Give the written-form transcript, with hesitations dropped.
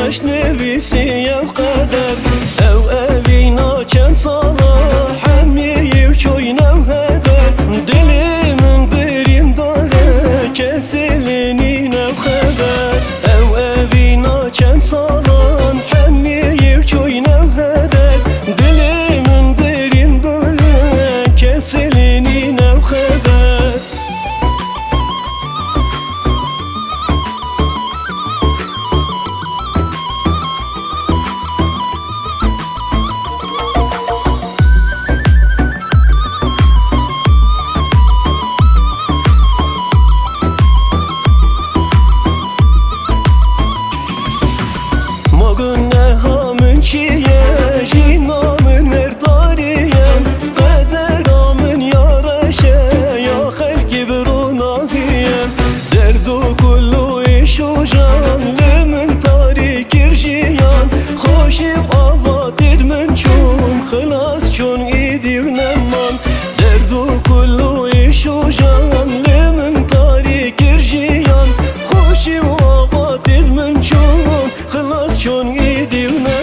باش نویسی او قدر او اوینا چند سالا همیه و چوی نو هدر دلی من برین داره کسیلینی نو خبر او اوینا چند سالا همیه و چوی نو هدر دلی من برین داره کسیلینی نو خبر گناهامن چیه جیمامن مرداریم قدرامن یارشه یا خلقی بروناهیم درد و کلو ایش و جان لمن تاریک ارجیان خوشیم آبادید من چون خلاص چون ایدی و نمان درد و کلو ایش و جان لمن تاریک ارجیان خوشیم آبادید من چون خلاص چون ایدی و نمان